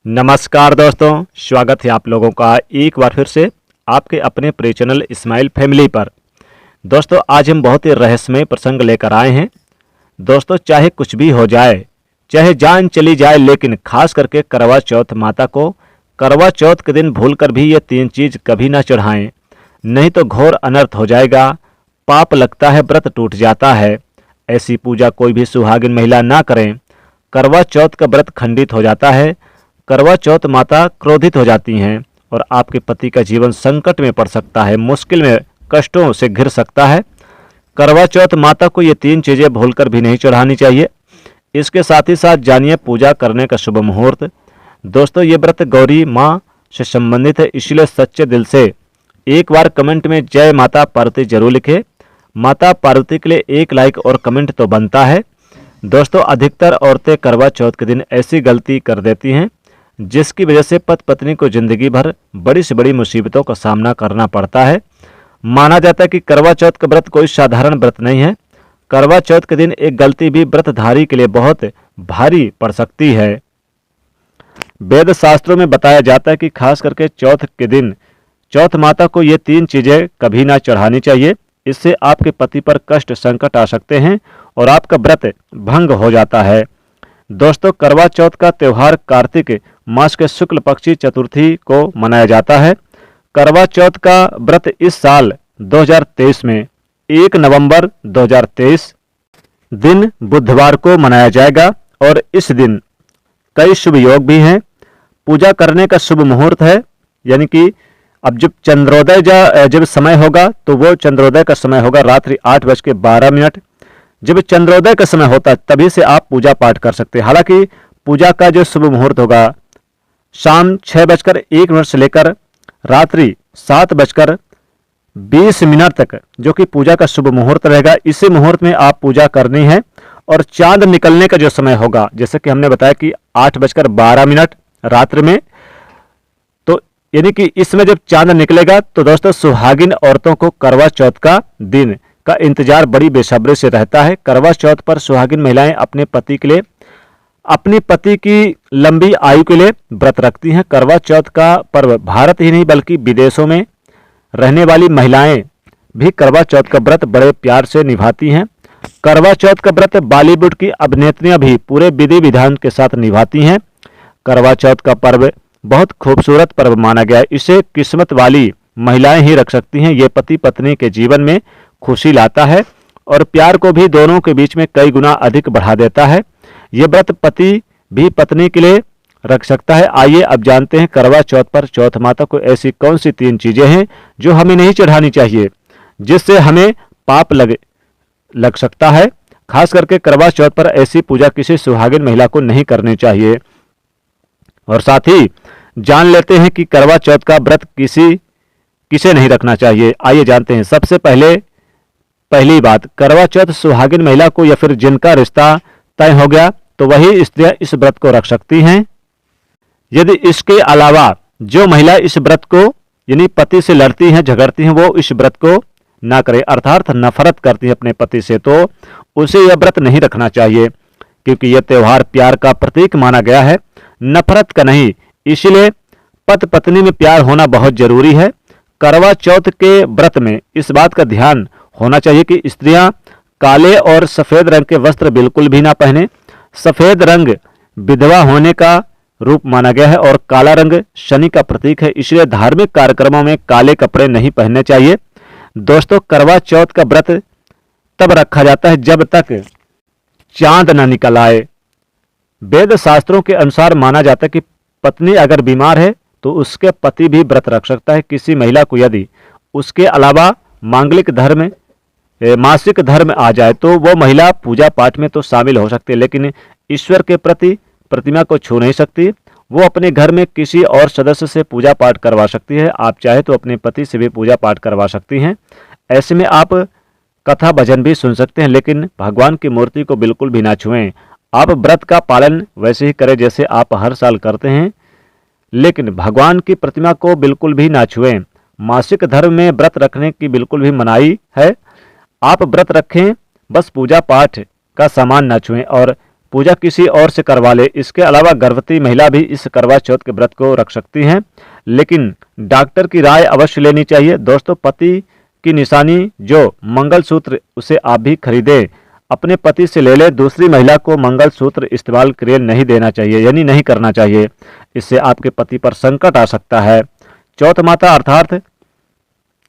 नमस्कार दोस्तों, स्वागत है आप लोगों का एक बार फिर से आपके अपने प्रिय चैनल स्माइल फैमिली पर। दोस्तों, आज हम बहुत ही रहस्यमय प्रसंग लेकर आए हैं। दोस्तों, चाहे कुछ भी हो जाए, चाहे जान चली जाए, लेकिन खास करके करवा चौथ माता को करवा चौथ के दिन भूलकर भी ये 3 चीज़ कभी ना चढ़ाएं, नहीं तो घोर अनर्थ हो जाएगा, पाप लगता है, व्रत टूट जाता है। ऐसी पूजा कोई भी सुहागिन महिला ना करें। करवा चौथ का व्रत खंडित हो जाता है। करवा चौथ माता क्रोधित हो जाती हैं और आपके पति का जीवन संकट में पड़ सकता है, मुश्किल में, कष्टों से घिर सकता है। करवा चौथ माता को ये 3 चीज़ें भूलकर भी नहीं चढ़ानी चाहिए। इसके साथ ही साथ जानिए पूजा करने का शुभ मुहूर्त। दोस्तों, ये व्रत गौरी माँ से संबंधित है, इसलिए सच्चे दिल से एक बार कमेंट में जय माता पार्वती जरूर लिखें। माता पार्वती के लिए एक लाइक और कमेंट तो बनता है। दोस्तों, अधिकतर औरतें करवा चौथ के दिन ऐसी गलती कर देती हैं जिसकी वजह से पति पत्नी को जिंदगी भर बड़ी से बड़ी मुसीबतों का सामना करना पड़ता है। माना जाता है कि करवा चौथ का व्रत कोई साधारण व्रत नहीं है। करवा चौथ के दिन एक गलती भी व्रतधारी के लिए बहुत भारी पड़ सकती है। वेद शास्त्रों में बताया जाता है कि खास करके चौथ के दिन चौथ माता को ये 3 चीजें कभी ना चढ़ानी चाहिए। इससे आपके पति पर कष्ट संकट आ सकते हैं और आपका व्रत भंग हो जाता है। दोस्तों, करवा चौथ का त्यौहार कार्तिक मास के शुक्ल पक्षी चतुर्थी को मनाया जाता है। करवा चौथ का व्रत इस साल 2023 में 1 नवंबर 2023 दिन बुधवार को मनाया जाएगा और इस दिन कई शुभ योग भी हैं। पूजा करने का शुभ मुहूर्त है, यानी कि अब जब चंद्रोदय जब समय होगा तो वो चंद्रोदय का समय होगा रात्रि 8:12। जब चंद्रोदय का समय होता है तभी से आप पूजा पाठ कर सकते हैं। हालांकि पूजा का जो शुभ मुहूर्त होगा शाम 6:01 से लेकर रात्रि 7:20 तक, जो कि पूजा का शुभ मुहूर्त रहेगा। इसी मुहूर्त में आप पूजा करनी है। और चांद निकलने का जो समय होगा, जैसे कि हमने बताया कि 8:12 रात्रि में, तो यानी कि इसमें जब चांद निकलेगा तो दोस्तों सुहागिन औरतों को करवा चौथ का दिन का इंतजार बड़ी बेसब्री से रहता है। करवा चौथ पर सुहागिन महिलाएं अपने पति के लिए, अपनी पति की लंबी आयु के लिए व्रत रखती हैं। करवा चौथ का पर्व भारत ही नहीं बल्कि विदेशों में रहने वाली महिलाएं भी करवा चौथ का व्रत बड़े प्यार से निभाती हैं। करवा चौथ का व्रत बॉलीवुड की अभिनेत्रियां भी पूरे विधि विधान के साथ निभाती हैं। करवा चौथ का पर्व बहुत खूबसूरत पर्व माना गया है। इसे किस्मत वाली महिलाएं ही रख सकती हैं। ये पति पत्नी के जीवन में खुशी लाता है और प्यार को भी दोनों के बीच में कई गुना अधिक बढ़ा देता है। ये व्रत पति भी पत्नी के लिए रख सकता है। आइए अब जानते हैं करवा चौथ पर चौथ माता को ऐसी कौन सी 3 चीजें हैं जो हमें नहीं चढ़ानी चाहिए, जिससे हमें पाप लग सकता है। खास करके करवा चौथ पर ऐसी पूजा किसी सुहागिन महिला को नहीं करनी चाहिए। और साथ ही जान लेते हैं कि करवा चौथ का व्रत किसे नहीं रखना चाहिए। आइए जानते हैं। सबसे पहली बात, करवा चौथ सुहागिन महिला को या फिर जिनका रिश्ता तय हो गया तो वही स्त्रियां इस व्रत को रख सकती हैं। यदि इसके अलावा जो महिला इस व्रत को यानी पति से लड़ती हैं, झगड़ती हैं, वो इस व्रत को ना करे, अर्थात नफरत करती है अपने पति से, तो उसे यह व्रत नहीं रखना चाहिए, क्योंकि यह त्यौहार प्यार का प्रतीक माना गया है, नफरत का नहीं। इसलिए पति पत्नी में प्यार होना बहुत जरूरी है। करवा चौथ के व्रत में इस बात का ध्यान होना चाहिए कि स्त्रियां काले और सफेद रंग के वस्त्र बिल्कुल भी ना पहने। सफेद रंग विधवा होने का रूप माना गया है और काला रंग शनि का प्रतीक है, इसलिए धार्मिक कार्यक्रमों में काले कपड़े नहीं पहनने चाहिए। दोस्तों, करवा चौथ का व्रत तब रखा जाता है जब तक चांद न निकल आए। वेद शास्त्रों के अनुसार माना जाता है कि पत्नी अगर बीमार है तो उसके पति भी व्रत रख सकता है। किसी महिला को यदि उसके अलावा मासिक धर्म आ जाए तो वो महिला पूजा पाठ में तो शामिल हो सकती है, लेकिन ईश्वर के प्रति प्रतिमा को छू नहीं सकती। वो अपने घर में किसी और सदस्य से पूजा पाठ करवा सकती है। आप चाहे तो अपने पति से भी पूजा पाठ करवा सकती हैं। ऐसे में आप कथा भजन भी सुन सकते हैं, लेकिन भगवान की मूर्ति को बिल्कुल भी ना छुएं। आप व्रत का पालन वैसे ही करें जैसे आप हर साल करते हैं, लेकिन भगवान की प्रतिमा को बिल्कुल भी ना छुएं। मासिक धर्म में व्रत रखने की बिल्कुल भी मनाही है। आप व्रत रखें, बस पूजा पाठ का सामान न छुएं और पूजा किसी और से करवा ले। इसके अलावा गर्भवती महिला भी इस करवा चौथ के व्रत को रख सकती हैं, लेकिन डॉक्टर की राय अवश्य लेनी चाहिए। दोस्तों, पति की निशानी जो मंगलसूत्र, उसे आप भी खरीदें, अपने पति से ले ले। दूसरी महिला को मंगलसूत्र इस्तेमाल के नहीं देना चाहिए, यानी नहीं करना चाहिए। इससे आपके पति पर संकट आ सकता है। चौथ माता अर्थात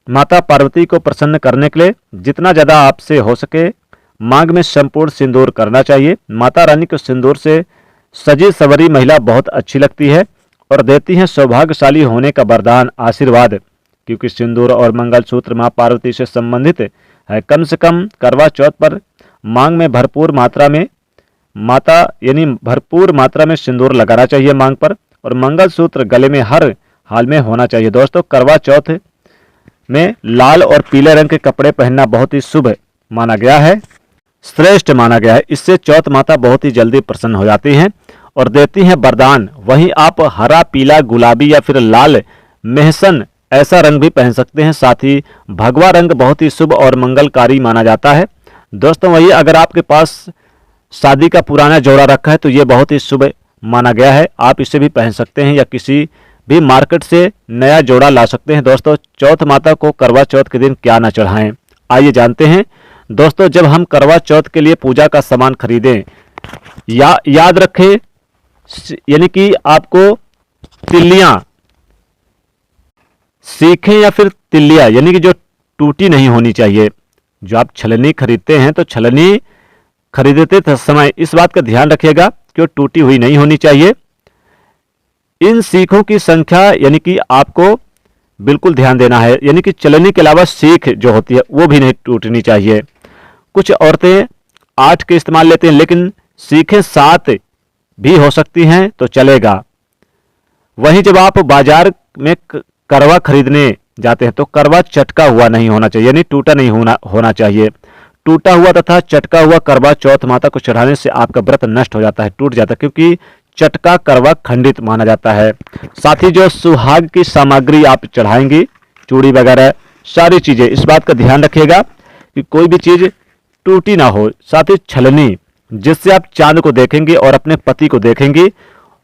माता पार्वती को प्रसन्न करने के लिए जितना ज़्यादा आपसे हो सके मांग में संपूर्ण सिंदूर करना चाहिए। माता रानी को सिंदूर से सजी सवरी महिला बहुत अच्छी लगती है और देती हैं सौभाग्यशाली होने का वरदान, आशीर्वाद, क्योंकि सिंदूर और मंगलसूत्र मां पार्वती से संबंधित है। कम से कम करवा चौथ पर मांग में भरपूर मात्रा में सिंदूर लगाना चाहिए मांग पर, और मंगलसूत्र गले में हर हाल में होना चाहिए। दोस्तों, करवा चौथ में लाल और पीले रंग के कपड़े पहनना बहुत ही शुभ माना गया है, श्रेष्ठ माना गया है। इससे चौथ माता बहुत ही जल्दी प्रसन्न हो जाती हैं और देती हैं वरदान। वहीं आप हरा, पीला, गुलाबी या फिर लाल, मेहसन ऐसा रंग भी पहन सकते हैं। साथ ही भगवा रंग बहुत ही शुभ और मंगलकारी माना जाता है। दोस्तों, वही अगर आपके पास शादी का पुराना जोड़ा रखा है तो ये बहुत ही शुभ माना गया है, आप इसे भी पहन सकते हैं या किसी भी मार्केट से नया जोड़ा ला सकते हैं। दोस्तों, चौथ माता को करवा चौथ के दिन क्या न चढ़ाएं, आइए जानते हैं। दोस्तों, जब हम करवा चौथ के लिए पूजा का सामान खरीदें, याद रखें, यानी कि आपको तिल्लियां, सीखें या फिर तिल्लियां, यानी कि जो टूटी नहीं होनी चाहिए। जो आप छलनी खरीदते हैं तो छलनी खरीदते समय इस बात का ध्यान रखिएगा कि वो टूटी हुई नहीं होनी चाहिए। इन सीखों की संख्या यानी कि आपको बिल्कुल ध्यान देना है, यानी कि चलनी के अलावा सीख जो होती है वो भी नहीं टूटनी चाहिए। कुछ औरतें 8 के इस्तेमाल लेते हैं, लेकिन सीखें 7 भी हो सकती हैं तो चलेगा। वहीं जब आप बाजार में करवा खरीदने जाते हैं तो करवा चटका हुआ नहीं होना चाहिए, यानी टूटा नहीं होना चाहिए। टूटा हुआ तथा चटका हुआ करवा चौथ माता को चढ़ाने से आपका व्रत नष्ट हो जाता है, टूट जाता है, क्योंकि चटका करवा खंडित माना जाता है। साथ ही जो सुहाग की सामग्री आप चढ़ाएंगी, चूड़ी वगैरह सारी चीजें, इस बात का ध्यान रखिएगा कि कोई भी चीज टूटी ना हो। साथ ही छलनी, जिससे आप चांद को देखेंगे और अपने पति को देखेंगे,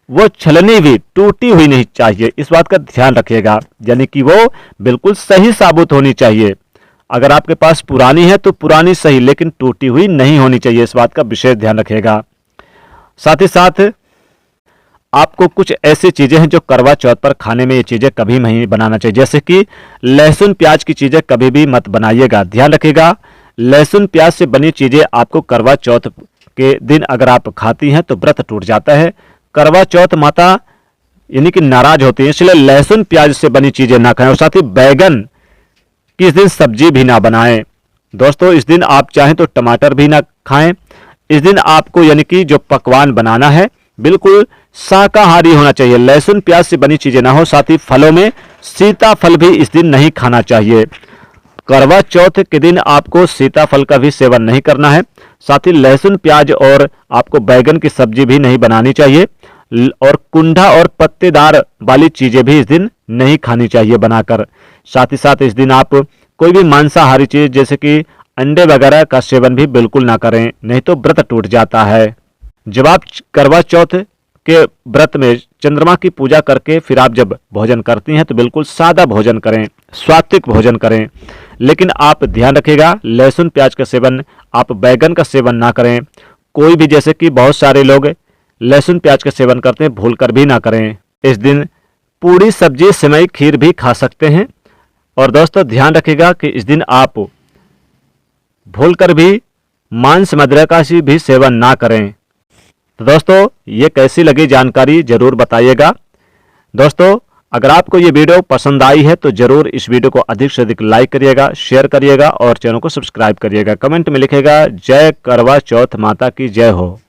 वो छलनी भी टूटी हुई नहीं चाहिए, इस बात का ध्यान रखिएगा, यानी कि वो बिल्कुल सही साबित होनी चाहिए। अगर आपके पास पुरानी है तो पुरानी सही, लेकिन टूटी हुई नहीं होनी चाहिए, इस बात का विशेष ध्यान रखिएगा। साथ ही साथ आपको कुछ ऐसी चीजें हैं जो करवा चौथ पर खाने में ये चीजें कभी नहीं बनाना चाहिए, जैसे कि लहसुन प्याज की चीजें कभी भी मत बनाइएगा। ध्यान रखिएगा, लहसुन प्याज से बनी चीजें आपको करवा चौथ के दिन अगर आप खाती हैं तो व्रत टूट जाता है। करवा चौथ माता यानी कि नाराज होती है, इसलिए लहसुन प्याज से बनी चीजें ना खाएं, और साथ ही बैगन की इस दिन सब्जी भी ना बनाएं। दोस्तों, इस दिन आप चाहें तो टमाटर भी ना खाएं। इस दिन आपको यानी कि जो पकवान बनाना है बिल्कुल शाकाहारी होना चाहिए, लहसुन प्याज से बनी चीजें ना हो। साथ ही फलों में सीताफल भी इस दिन नहीं खाना चाहिए। करवा चौथ के दिन आपको सीताफल का भी सेवन नहीं करना है। साथ ही लहसुन प्याज और आपको बैगन की सब्जी भी नहीं बनानी चाहिए, और कुंडा और पत्तेदार वाली चीजें भी इस दिन नहीं खानी चाहिए बनाकर। साथ ही साथ इस दिन आप कोई भी मांसाहारी चीज जैसे कि अंडे वगैरह का सेवन भी बिल्कुल ना करें, नहीं तो व्रत टूट जाता है। जब आप करवा चौथ के व्रत में चंद्रमा की पूजा करके फिर आप जब भोजन करती हैं तो बिल्कुल सादा भोजन करें, सात्विक भोजन करें। लेकिन आप ध्यान रखिएगा, लहसुन प्याज का सेवन, आप बैगन का सेवन ना करें। कोई भी, जैसे कि बहुत सारे लोग लहसुन प्याज का सेवन करते हैं, भूल कर भी ना करें। इस दिन पूड़ी, सब्जी, सेवई, खीर भी खा सकते हैं। और दोस्तों, ध्यान रखिएगा कि इस दिन आप भूल कर भी मांस, मदिरा का भी सेवन ना करें। तो दोस्तों, ये कैसी लगी जानकारी जरूर बताइएगा। दोस्तों, अगर आपको ये वीडियो पसंद आई है तो जरूर इस वीडियो को अधिक से अधिक लाइक करिएगा, शेयर करिएगा और चैनल को सब्सक्राइब करिएगा। कमेंट में लिखिएगा जय करवा चौथ माता की जय हो।